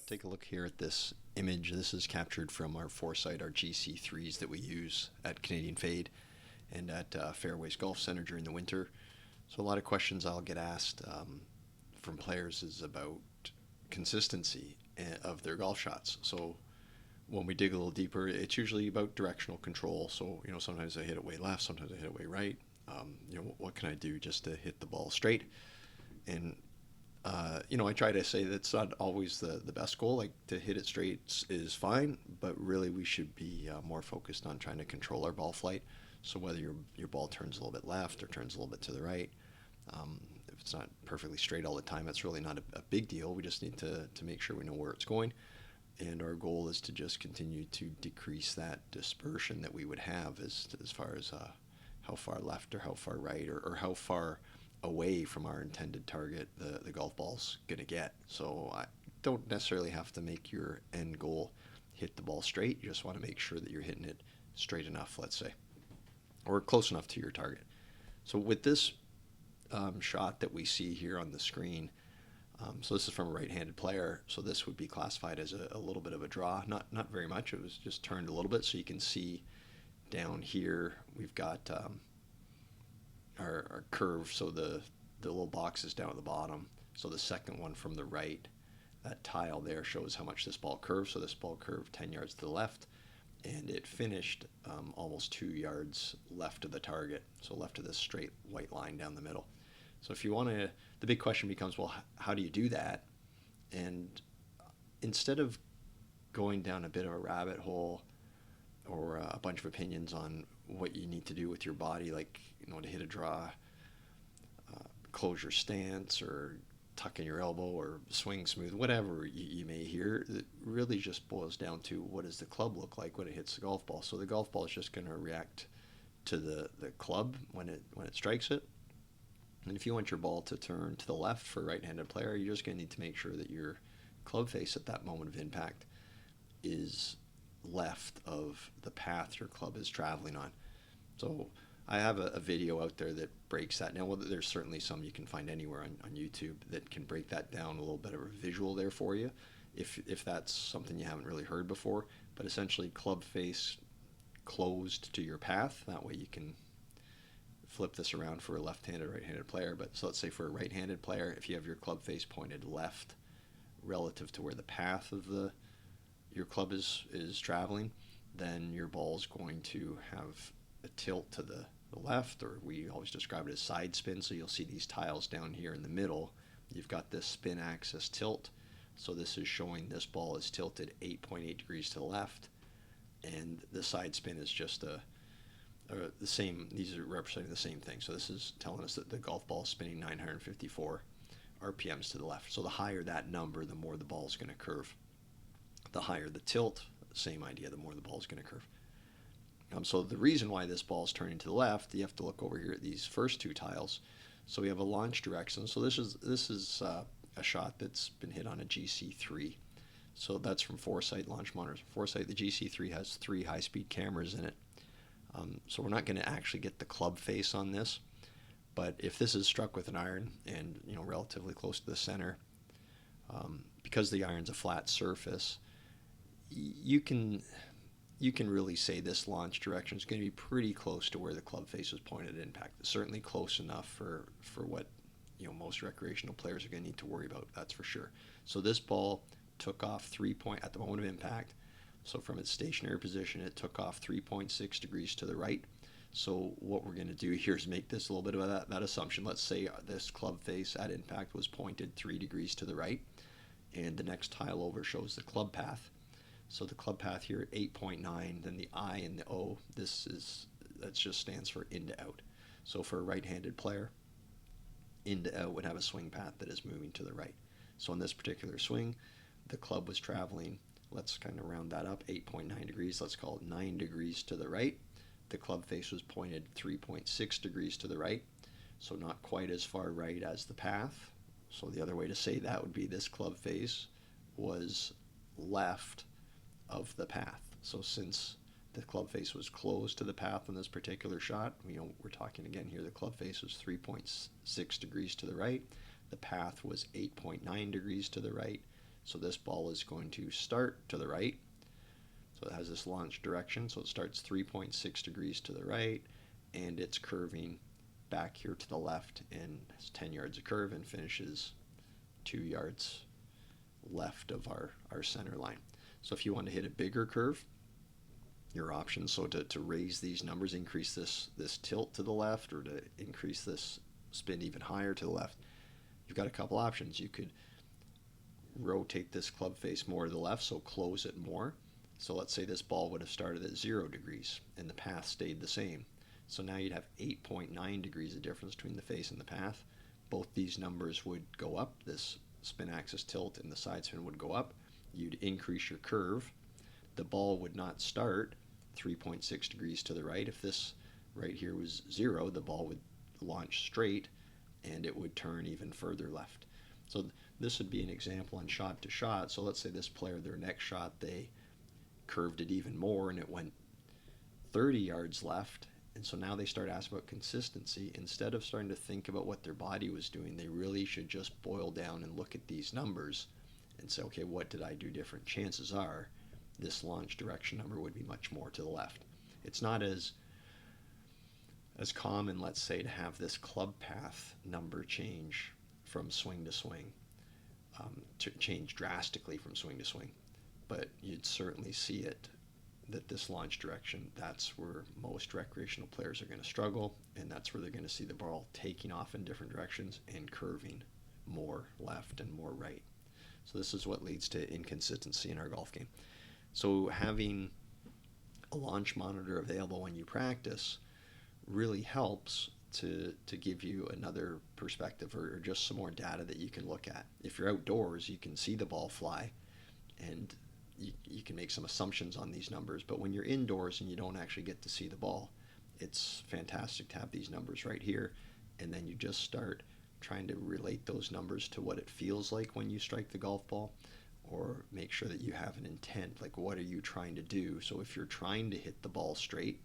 Take a look here at this image. This is captured from our Foresight, our GC3s that we use at Canadian Fade and at Fairways Golf Center during the winter. So a lot of questions I'll get asked from players is about consistency of their golf shots. So when we dig a little deeper, it's usually about directional control. So, sometimes I hit it way left, sometimes I hit it way right. What can I do just to hit the ball straight? And I try to say that's not always the best goal. Like, to hit it straight is fine, but really we should be more focused on trying to control our ball flight. So whether your ball turns a little bit left or turns a little bit to the right, if it's not perfectly straight all the time, that's really not a big deal. We just need to make sure we know where it's going. And our goal is to just continue to decrease that dispersion that we would have as far as how far left or how far right or how far away from our intended target the golf ball's going to get. So I don't necessarily have to make your end goal hit the ball straight. You just want to make sure that you're hitting it straight enough, let's say, or close enough to your target. So with this shot that we see here on the screen, so this is from a right-handed player, so this would be classified as a little bit of a draw. Not very much. It was just turned a little bit, so you can see down here we've got our curve, so the little box is down at the bottom. So the second one from the right, that tile there shows how much this ball curved. So this ball curved 10 yards to the left, and it finished almost 2 yards left of the target, so left of this straight white line down the middle. So if you want to, the big question becomes, well, how do you do that? And instead of going down a bit of a rabbit hole or a bunch of opinions on what you need to do with your body, like, to hit a draw, close your stance or tuck in your elbow or swing smooth, whatever you may hear, it really just boils down to what does the club look like when it hits the golf ball. So the golf ball is just going to react to the club when it strikes it. And if you want your ball to turn to the left for a right-handed player, you're just going to need to make sure that your club face at that moment of impact is left of the path your club is traveling on. So I have a video out there that breaks that down. Well, there's certainly some you can find anywhere on YouTube that can break that down a little bit of a visual there for you, if that's something you haven't really heard before. But essentially, club face closed to your path. That way you can flip this around for a left-handed, right-handed player. But so let's say for a right-handed player, if you have your club face pointed left relative to where the path of your club is traveling, then your ball's going to have a tilt to the left, or we always describe it as side spin. So you'll see these tiles down here in the middle. You've got this spin axis tilt. So this is showing this ball is tilted 8.8 degrees to the left, and the side spin is just the same. These are representing the same thing. So this is telling us that the golf ball is spinning 954 RPMs to the left. So the higher that number, the more the ball is going to curve. The higher the tilt, same idea, the more the ball is going to curve. So the reason why this ball is turning to the left, you have to look over here at these first two tiles. So we have a launch direction. So this is a shot that's been hit on a GC3. So that's from Foresight Launch Monitor. Foresight, the GC3 has 3 high-speed cameras in it. So we're not going to actually get the club face on this, but if this is struck with an iron and relatively close to the center, because the iron's a flat surface, you can really say this launch direction is going to be pretty close to where the club face is pointed at impact. It's certainly close enough for what most recreational players are going to need to worry about. That's for sure. So this ball took off at the moment of impact. So from its stationary position, it took off 3.6 degrees to the right. So what we're going to do here is make this a little bit of that assumption. Let's say this club face at impact was pointed 3 degrees to the right, and the next tile over shows the club path. So the club path here at 8.9, then the I and the O, that just stands for in to out. So for a right-handed player, in to out would have a swing path that is moving to the right. So in this particular swing, the club was traveling, let's kind of round that up, 8.9 degrees, let's call it 9 degrees to the right. The club face was pointed 3.6 degrees to the right, so not quite as far right as the path. So the other way to say that would be this club face was left of the path. So since the club face was close to the path in this particular shot, we're talking again here, the club face was 3.6 degrees to the right, the path was 8.9 degrees to the right, So this ball is going to start to the right. So it has this launch direction. So it starts 3.6 degrees to the right, and it's curving back here to the left, and it's 10 yards of curve and finishes 2 yards left of our center line. So if you want to hit a bigger curve, your options, so to raise these numbers, increase this tilt to the left, or to increase this spin even higher to the left, you've got a couple options. You could rotate this club face more to the left, so close it more. So let's say this ball would have started at 0 degrees and the path stayed the same. So now you'd have 8.9 degrees of difference between the face and the path. Both these numbers would go up. This spin axis tilt and the side spin would go up. You'd increase your curve. The ball would not start 3.6 degrees to the right. If this right here was 0, the ball would launch straight and it would turn even further left. So this would be an example on shot to shot. So let's say this player, their next shot, they curved it even more and it went 30 yards left. And so now they start asking about consistency. Instead of starting to think about what their body was doing, they really should just boil down and look at these numbers and say, okay, what did I do different? Chances are this launch direction number would be much more to the left. It's not as common, let's say, to have this club path number change from swing to swing, to change drastically from swing to swing. But you'd certainly see it, that this launch direction, that's where most recreational players are going to struggle, and that's where they're going to see the ball taking off in different directions and curving more left and more right. So this is what leads to inconsistency in our golf game. So having a launch monitor available when you practice really helps to give you another perspective, or just some more data that you can look at. If you're outdoors, you can see the ball fly, and you can make some assumptions on these numbers. But when you're indoors and you don't actually get to see the ball, it's fantastic to have these numbers right here, and then you just start trying to relate those numbers to what it feels like when you strike the golf ball, or make sure that you have an intent, like what are you trying to do. So if you're trying to hit the ball straight,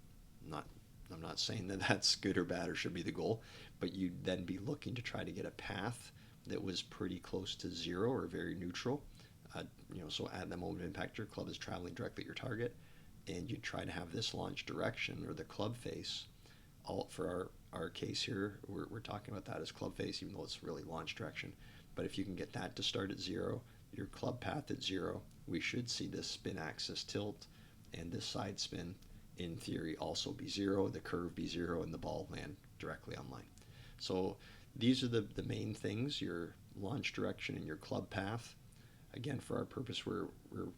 I'm not saying that that's good or bad or should be the goal, but you'd then be looking to try to get a path that was pretty close to 0 or very neutral. So at the moment of impact, your club is traveling directly at your target, and you try to have this launch direction, or the club face. For our case here, we're talking about that as club face, even though it's really launch direction. But if you can get that to start at 0, your club path at 0, we should see this spin axis tilt and this side spin, in theory, also be 0, the curve be 0, and the ball land directly on line. So these are the main things: your launch direction and your club path. Again, for our purpose, we're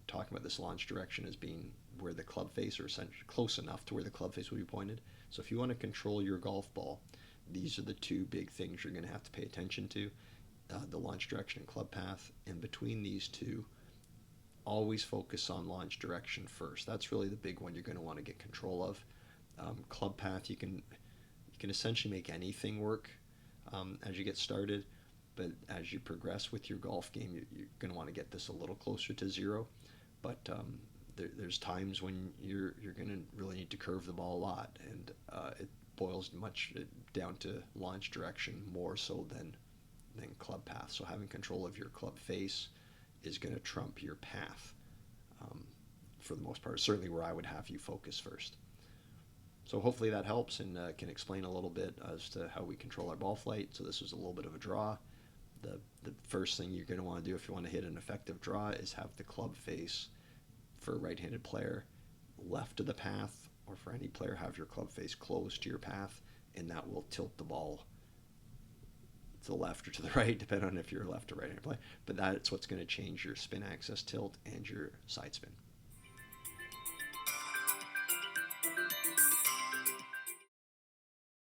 talking about this launch direction as being where the club face, or essentially close enough to where the club face will be pointed. So if you want to control your golf ball, these are the two big things you're going to have to pay attention to: the launch direction and club path. And between these two, always focus on launch direction first. That's really the big one you're going to want to get control of. Club path, you can essentially make anything work as you get started. But as you progress with your golf game, you're going to want to get this a little closer to 0. But there's times when you're going to really need to curve the ball a lot, and it boils much down to launch direction more so than club path. So having control of your club face is going to trump your path for the most part. Certainly where I would have you focus first. So hopefully that helps, and can explain a little bit as to how we control our ball flight. So this is a little bit of a draw. The first thing you're going to want to do if you want to hit an effective draw is have the club face, for a right-handed player, left of the path, or for any player, have your club face close to your path, and that will tilt the ball to the left or to the right, depending on if you're a left or right-handed player. But that's what's going to change your spin axis tilt and your side spin.